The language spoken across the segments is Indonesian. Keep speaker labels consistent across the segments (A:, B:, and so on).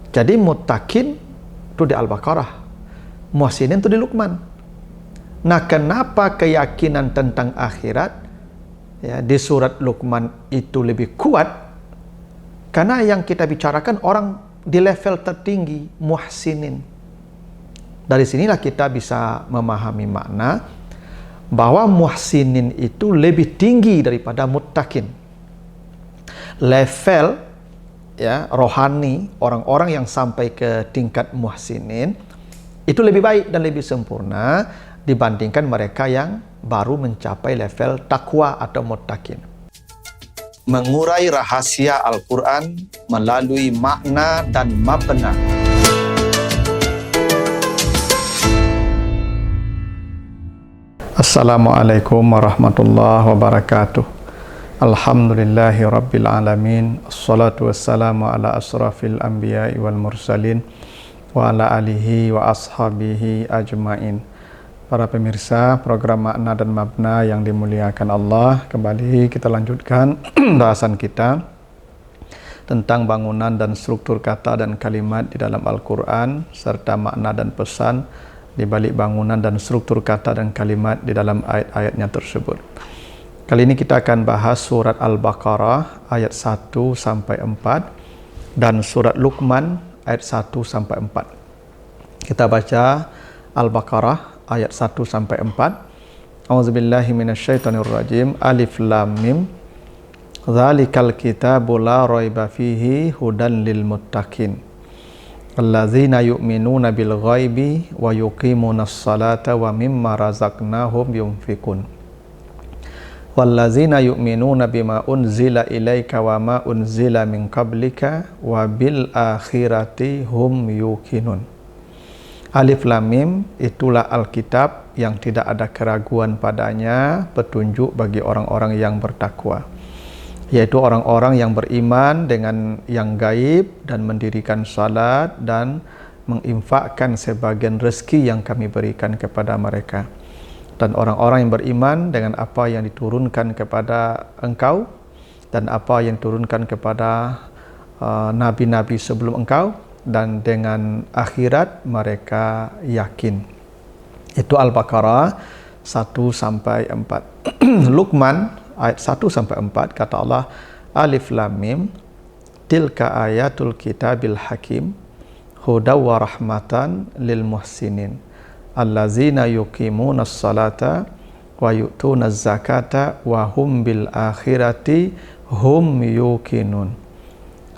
A: Jadi muttaqin itu di Al-Baqarah, muhsinin itu di Luqman. Nah, kenapa keyakinan tentang akhirat ya di surat Luqman itu lebih kuat? Karena yang kita bicarakan orang di level tertinggi, muhsinin. Dari sinilah kita bisa memahami makna bahwa muhsinin itu lebih tinggi daripada muttaqin. Level ya rohani orang-orang yang sampai ke tingkat muhsinin itu lebih baik dan lebih sempurna dibandingkan mereka yang baru mencapai level takwa atau muttaqin. Mengurai rahasia Al-Quran melalui makna dan mabna. Assalamualaikum warahmatullahi wabarakatuh. Alhamdulillahi rabbil alamin. Assalatu wassalamu ala asrafil anbiya'i wal mursalin wa ala alihi wa ashabihi ajmain. Para pemirsa program Makna dan Mabna yang dimuliakan Allah, kembali kita lanjutkan bahasan kita tentang bangunan dan struktur kata dan kalimat di dalam Al-Quran, serta makna dan pesan di balik bangunan dan struktur kata dan kalimat di dalam ayat-ayatnya tersebut. Kali ini kita akan bahas surat Al-Baqarah ayat 1 sampai 4 dan surat Luqman ayat 1 sampai 4. Kita baca Al-Baqarah ayat 1 sampai 4. A'udzubillahi minasyaitonirrajim. Alif lam mim. Dzalikal kitabu la raiba fihi hudan lil muttaqin. Alladzina yu'minuna bil ghaibi wa yuqimunas salata wa mimma razaqnahum yunfikun. Walladzina yu'minuna bima unzila ilaika wa ma unzila min qablika wa bil akhirati hum yuqinun. Alif lam mim itulah Alkitab yang tidak ada keraguan padanya, petunjuk bagi orang-orang yang bertakwa, yaitu orang-orang yang beriman dengan yang gaib dan mendirikan salat dan menginfakkan sebagian rezeki yang kami berikan kepada mereka. Dan orang-orang yang beriman dengan apa yang diturunkan kepada engkau dan apa yang diturunkan kepada nabi-nabi sebelum engkau, dan dengan akhirat mereka yakin. Itu Al-Baqarah 1 sampai 4. Luqman ayat 1 sampai 4 kata Allah, Alif lam mim tilka ayatul kitabil hakim hudaw wa rahmatan lil muhsinin allazina yuqimunas salata wa yu'tunaz zakata wa hum bil akhirati hum yuqinun.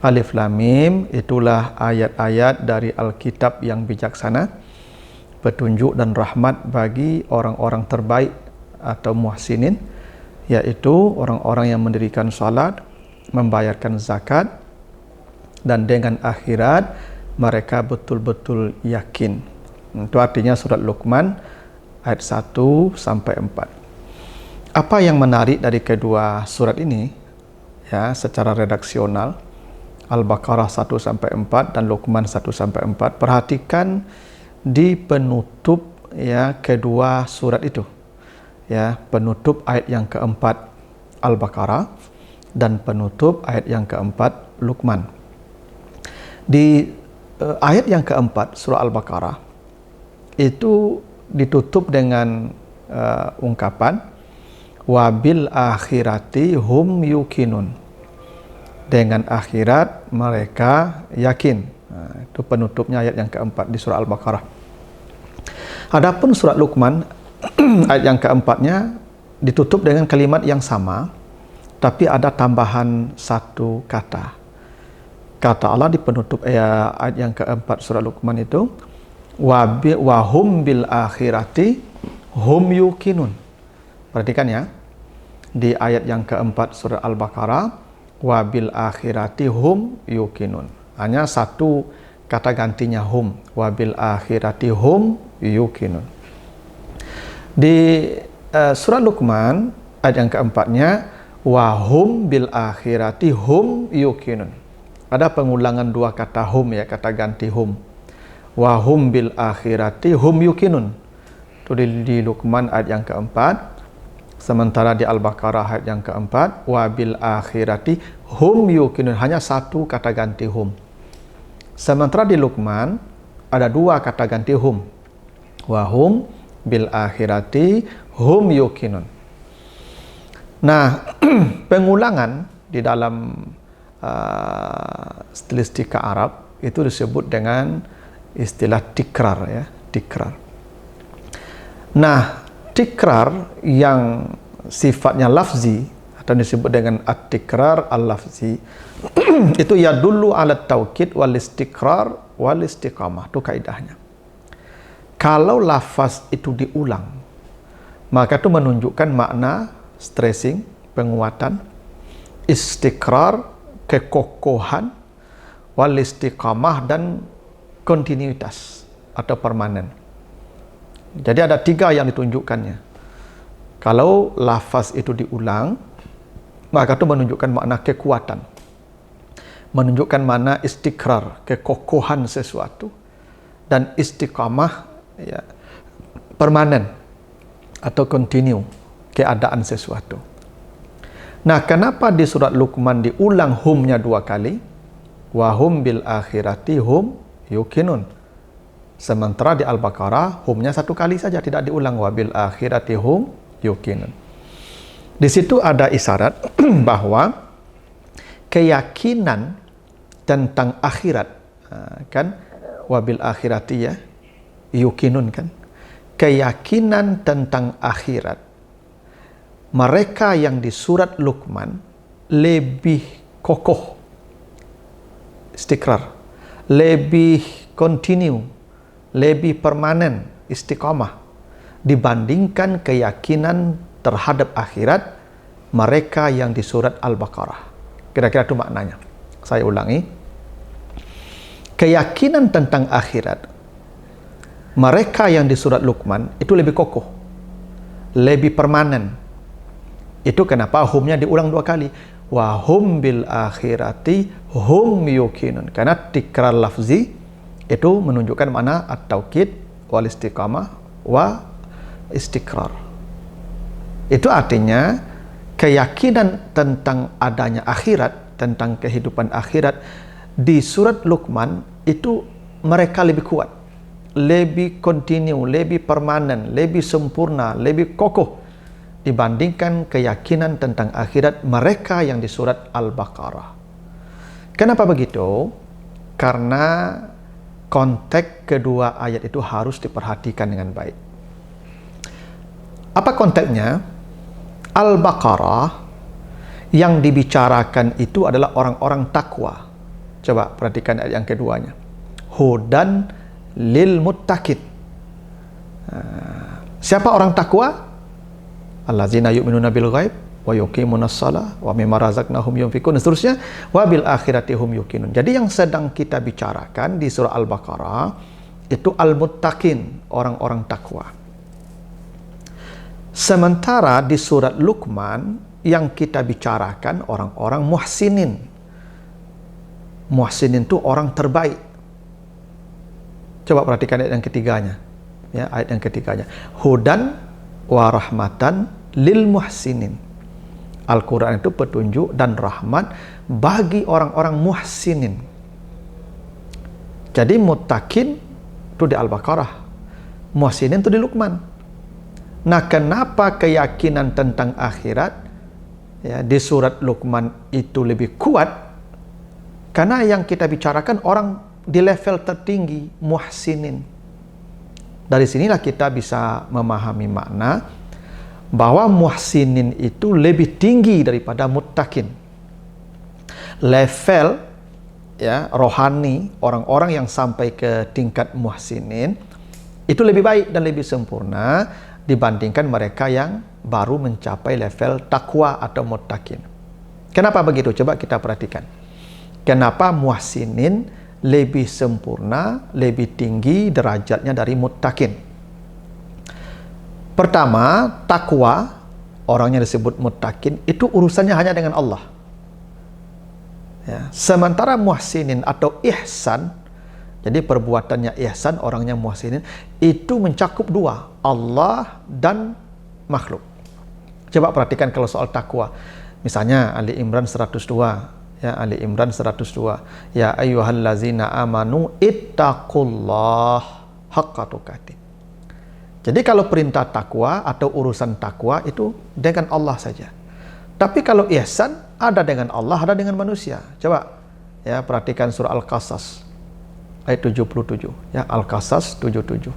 A: Alif lam mim itulah ayat-ayat dari Alkitab yang bijaksana, petunjuk dan rahmat bagi orang-orang terbaik atau muhsinin, yaitu orang-orang yang mendirikan salat, membayarkan zakat, dan dengan akhirat mereka betul-betul yakin. Itu artinya surat Luqman ayat 1 sampai 4. Apa yang menarik dari kedua surat ini ya secara redaksional, Al-Baqarah 1 sampai 4 dan Luqman 1 sampai 4, perhatikan di penutup ya kedua surat itu. Ya, penutup ayat yang keempat Al-Baqarah dan penutup ayat yang keempat Luqman. Di ayat yang keempat surah Al-Baqarah itu ditutup dengan ungkapan wabil akhirati hum yuqinun. Dengan akhirat mereka yakin. Nah, itu penutupnya ayat yang keempat di surah Al-Baqarah. Adapun surat Luqman ayat yang keempatnya ditutup dengan kalimat yang sama, tapi ada tambahan satu kata. Kata Allah di penutup ayat yang keempat surah Luqman itu, wa hum bil akhirati hum yuqinun. Perhatikan ya, di ayat yang keempat surah Al-Baqarah, wa bil akhirati hum yuqinun. Hanya satu kata gantinya hum, wa bil akhirati hum yuqinun. Di surat Luqman ayat yang keempatnya wa hum bil akhirati hum yuqinun. Ada pengulangan dua kata hum ya, kata ganti hum. Wa hum bil akhirati hum yuqinun. Itu di Luqman ayat yang keempat. Sementara di Al-Baqarah ayat yang keempat, wabil akhirati hum yuqinun, hanya satu kata ganti hum. Sementara di Luqman ada dua kata ganti hum. Wa hum bil akhirati hum yuqinun. Nah, pengulangan di dalam stilistika Arab itu disebut dengan istilah tikrar, ya, tikrar. Nah, tikrar yang sifatnya lafzi atau disebut dengan at-tikrar al-lafzi itu ya dulu ala taukid wal istikrar wal istiqamah. Itu kaidahnya. Kalau lafaz itu diulang, maka itu menunjukkan makna stressing, penguatan, istikrar, kekokohan, wal istiqamah, dan kontinuitas atau permanen. Jadi ada tiga yang ditunjukkannya. Kalau lafaz itu diulang, maka itu menunjukkan makna kekuatan, menunjukkan makna istikrar, kekokohan sesuatu, dan istiqamah, ya, permanen atau kontinu keadaan sesuatu. Nah, kenapa di surat Luqman diulang humnya dua kali? Wa hum bil akhirati hum yuqinun. Sementara di Al-Baqarah humnya satu kali saja, tidak diulang, wa bil akhirati hum yuqinun. Di situ ada isyarat bahwa keyakinan tentang akhirat, kan, wabil akhirati, ya, yuqinun, kan, keyakinan tentang akhirat mereka yang di surat Luqman lebih kokoh, istikrar, lebih kontinu, lebih permanen, istiqamah dibandingkan keyakinan terhadap akhirat mereka yang di surat Al-Baqarah. Kira-kira itu maknanya. Saya ulangi. Keyakinan tentang akhirat mereka yang di surat Luqman itu lebih kokoh, lebih permanen. Itu kenapa humnya diulang dua kali. Wa hum bil akhirati hum yuqinun. Karena tikrar lafzi itu menunjukkan makna at-taukid wal istiqamah wa istikrar. Itu artinya keyakinan tentang adanya akhirat, tentang kehidupan akhirat di surat Luqman itu mereka lebih kuat, lebih kontinu, lebih permanen, lebih sempurna, lebih kokoh dibandingkan keyakinan tentang akhirat mereka yang di surat Al-Baqarah. Kenapa begitu? Karena konteks kedua ayat itu harus diperhatikan dengan baik. Apa konteksnya? Al-Baqarah yang dibicarakan itu adalah orang-orang takwa. Coba perhatikan ayat yang keduanya. Hudan lil muttaqin. Siapa orang takwa? Allazina yu'minuna bil ghaib wa yuqimunas shalah wa mimma razaqnahum yunfiqun, dan seterusnya, wa bil akhirati hum yuqinun. Jadi yang sedang kita bicarakan di surah Al-Baqarah itu al-muttaqin, orang-orang takwa. Sementara di surat Luqman yang kita bicarakan orang-orang muhsinin. Muhsinin itu orang terbaik. Coba perhatikan ayat yang ketiganya. Ya, ayat yang ketiganya. Hudan wa rahmatan lil muhsinin. Al-Quran itu petunjuk dan rahmat bagi orang-orang muhsinin. Jadi muttaqin itu di Al-Baqarah, muhsinin itu di Luqman. Nah, kenapa keyakinan tentang akhirat, ya, di surat Luqman itu lebih kuat? Karena yang kita bicarakan orang di level tertinggi, muhsinin. Dari sinilah kita bisa memahami makna bahwa muhsinin itu lebih tinggi daripada muttaqin. Level, ya, rohani orang-orang yang sampai ke tingkat muhsinin itu lebih baik dan lebih sempurna dibandingkan mereka yang baru mencapai level takwa atau muttaqin. Kenapa begitu? Coba kita perhatikan. Kenapa muhsinin lebih sempurna, lebih tinggi derajatnya dari muttaqin? Pertama, takwa, orangnya disebut muttaqin, itu urusannya hanya dengan Allah. Ya. Sementara muhsinin atau ihsan, jadi perbuatannya ihsan, orangnya muhsinin, itu mencakup dua, Allah dan makhluk. Coba perhatikan kalau soal takwa. Misalnya Ali Imran 102, Ya, Ali Imran 102. Ya ayyuhallazina amanu ittaqullah haqqa tuqatih. Jadi kalau perintah takwa atau urusan takwa itu dengan Allah saja. Tapi kalau ihsan ada dengan Allah, ada dengan manusia. Coba ya perhatikan surah Al-Qasas ayat 77. Ya, Al-Qasas 77.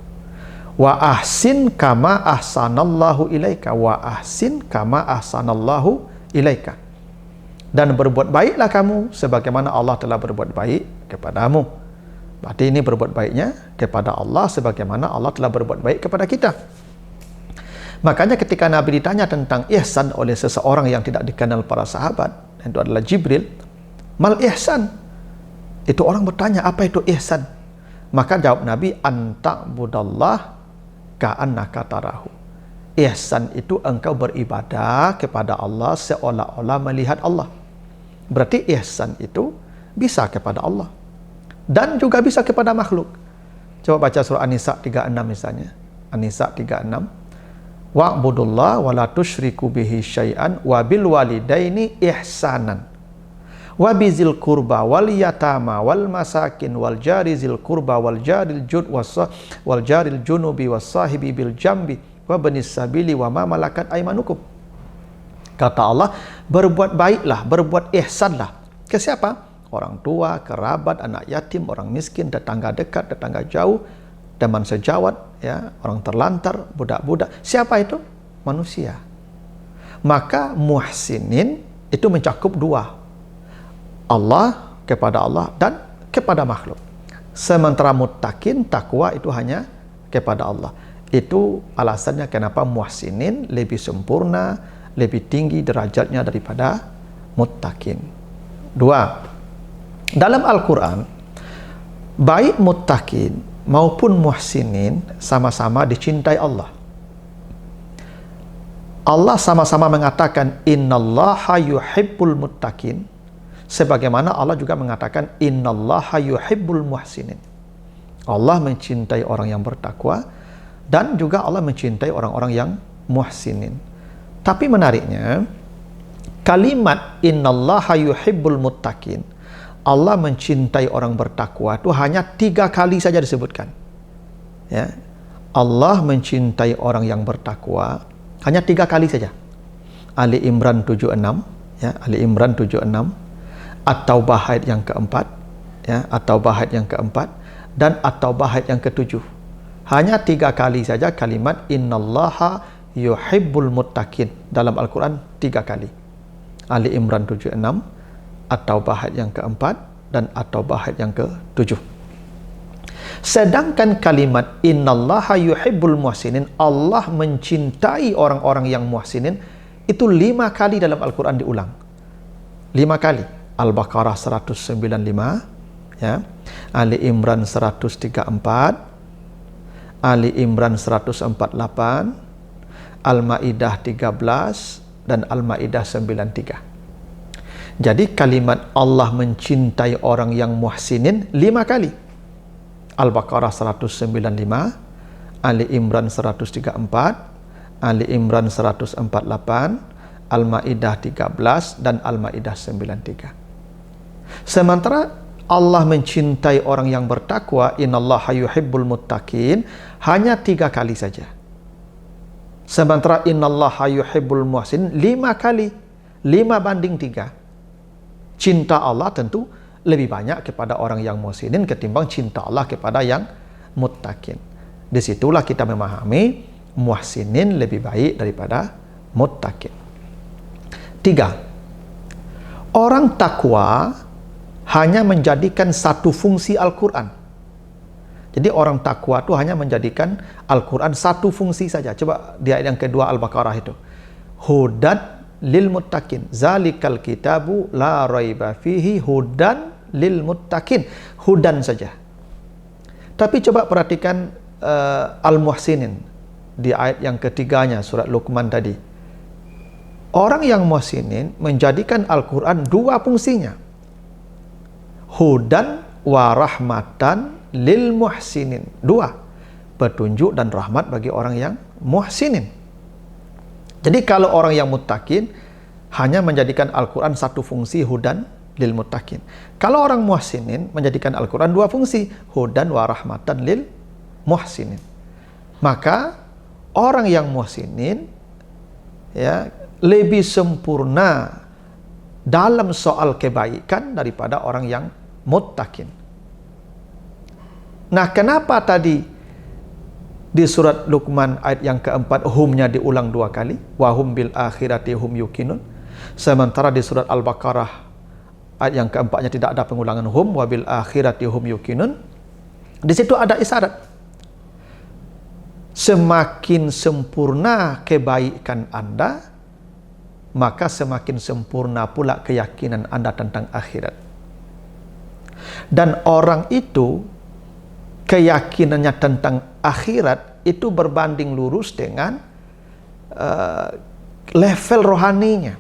A: Wa ahsin kama ahsanallahu ilaika, wa ahsin kama ahsanallahu ilaika. Dan berbuat baiklah kamu sebagaimana Allah telah berbuat baik kepadamu. Berarti ini berbuat baiknya kepada Allah sebagaimana Allah telah berbuat baik kepada kita. Makanya ketika Nabi ditanya tentang ihsan oleh seseorang yang tidak dikenal para sahabat, itu adalah Jibril, mal ihsan. Itu orang bertanya, apa itu ihsan? Maka jawab Nabi, anta budallah ka'annaka tarahu. Ihsan itu engkau beribadah kepada Allah seolah-olah melihat Allah. Berarti ihsan itu bisa kepada Allah dan juga bisa kepada makhluk. Coba baca surah An-Nisa 36 misalnya. An-Nisa 36. Wa'budullah wa la tusyriku bihi syai'an wa bil walidaini ihsanan. Wa bizil qurba wal yatama wal masakin wal jari zil qurba wal jaril jud wal jaril junubi was sahibi bil jambi wa banis sabili wa ma malakat aymanukum. Kata Allah, berbuat baiklah, berbuat ihsanlah. Ke siapa? Orang tua, kerabat, anak yatim, orang miskin, tetangga dekat, tetangga jauh, teman sejawat, ya, orang terlantar, budak-budak. Siapa itu? Manusia. Maka muhsinin itu mencakup dua. Allah kepada Allah dan kepada makhluk. Sementara muttaqin, takwa itu hanya kepada Allah. Itu alasannya kenapa muhsinin lebih sempurna, lebih tinggi derajatnya daripada muttaqin. Dua, dalam Al-Quran, baik muttaqin maupun muhsinin sama-sama dicintai Allah. Allah sama-sama mengatakan, innallaha yuhibbul muttaqin. Sebagaimana Allah juga mengatakan, innallaha yuhibbul muhsinin. Allah mencintai orang yang bertakwa, dan juga Allah mencintai orang-orang yang muhsinin. Tapi menariknya, kalimat innallaha yuhibbul muttaqin, Allah mencintai orang bertakwa itu hanya 3 kali saja disebutkan. Ya. Allah mencintai orang yang bertakwa hanya 3 kali saja. Ali Imran 76, ya, Ali Imran 76, At-Taubah ayat yang keempat, ya, At-Taubah ayat yang keempat, dan At-Taubah ayat yang ketujuh. Hanya 3 kali saja kalimat innallaha yuhibbul muttaqin dalam Al-Quran 3 kali. Ali Imran 76, At-Taubah ayat yang keempat, dan At-Taubah ayat yang ketujuh. Sedangkan kalimat innallaha yuhibbul muhsinin, Allah mencintai orang-orang yang muhsinin, itu 5 kali dalam Al-Quran diulang. 5 kali. Al-Baqarah 195, ya, Ali Imran 134, Ali Imran 148, Al-Maidah 13, dan Al-Maidah 93. Jadi kalimat Allah mencintai orang yang muhsinin 5 kali. Al-Baqarah 195, Ali Imran 134, Ali Imran 148, Al-Maidah 13, dan Al-Maidah 93. Sementara Allah mencintai orang yang bertakwa, innallaha yuhibbul muttaqin, hanya 3 kali saja. Sementara innallaha yuhibbul muhsin 5 kali, 5:3. Cinta Allah tentu lebih banyak kepada orang yang muhsinin ketimbang cinta Allah kepada yang muttaqin. Disitulah kita memahami muhsinin lebih baik daripada muttaqin. 3. Orang takwa hanya menjadikan satu fungsi Al-Quran. Jadi orang takwa itu hanya menjadikan Al-Quran satu fungsi saja. Coba di ayat yang kedua Al-Baqarah itu. Hudan lil muttaqin. Zalikal kitabu la raiba fihi hudan lil muttaqin. Hudan saja. Tapi coba perhatikan Al-Muhsinin di ayat yang ketiganya surat Luqman tadi. Orang yang muhsinin menjadikan Al-Quran 2 fungsinya. Hudan wa rahmatan lil muhsinin. 2. Petunjuk dan rahmat bagi orang yang muhsinin. Jadi kalau orang yang muttaqin hanya menjadikan Al-Quran satu fungsi hudan lil muttaqin. Kalau orang muhsinin menjadikan Al-Quran dua fungsi, hudan wa rahmatan lil muhsinin. Maka orang yang muhsinin ya lebih sempurna dalam soal kebaikan daripada orang yang muttaqin. Nah, kenapa tadi di surat Luqman ayat yang keempat humnya diulang dua kali, wahum bil akhirati hum yuqinun, sementara di surat Al-Baqarah ayat yang keempatnya tidak ada pengulangan hum, wa bil akhirati hum yuqinun. Di situ ada isyarat. Semakin sempurna kebaikan Anda, maka semakin sempurna pula keyakinan Anda tentang akhirat. Dan orang itu keyakinannya tentang akhirat itu berbanding lurus dengan level rohaninya.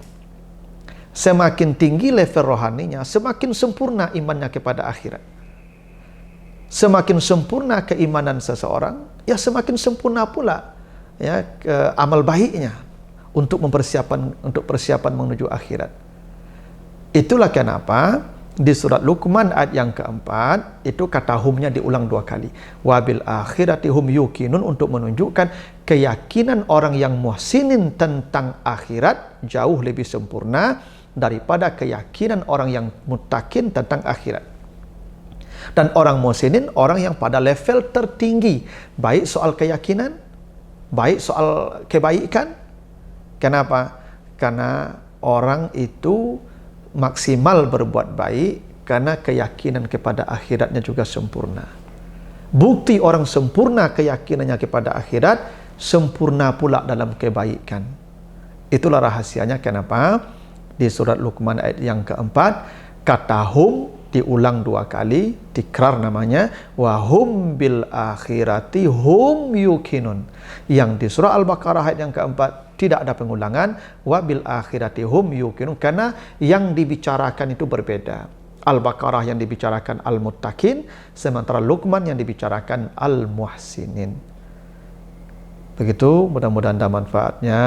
A: Semakin tinggi level rohaninya, semakin sempurna imannya kepada akhirat. Semakin sempurna keimanan seseorang, ya semakin sempurna pula ya amal baiknya untuk persiapan menuju akhirat. Itulah kenapa di surat Luqman ayat yang keempat itu kata humnya diulang dua kali. Wabil akhirati hum yuqinun, untuk menunjukkan keyakinan orang yang muhsinin tentang akhirat jauh lebih sempurna daripada keyakinan orang yang muttaqin tentang akhirat. Dan orang muhsinin orang yang pada level tertinggi, baik soal keyakinan, baik soal kebaikan. Kenapa? Karena orang itu maksimal berbuat baik karena keyakinan kepada akhiratnya juga sempurna. Bukti orang sempurna keyakinannya kepada akhirat, sempurna pula dalam kebaikan. Itulah rahasianya kenapa di surat Luqman ayat yang keempat kata hum diulang dua kali, tikrar namanya, wahum bil akhirati hum yuqinun. Yang di surah Al-Baqarah ayat yang keempat tidak ada pengulangan, wa bil akhirati hum yuqinun, karena yang dibicarakan itu berbeda. Al-Baqarah yang dibicarakan al-muttaqin, sementara Luqman yang dibicarakan al-muhsinin. Begitu, mudah-mudahan ada manfaatnya.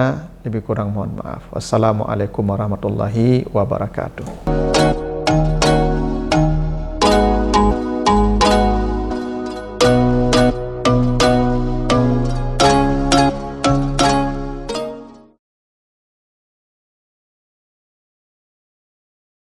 A: Lebih kurang mohon maaf. Wassalamualaikum warahmatullahi wabarakatuh.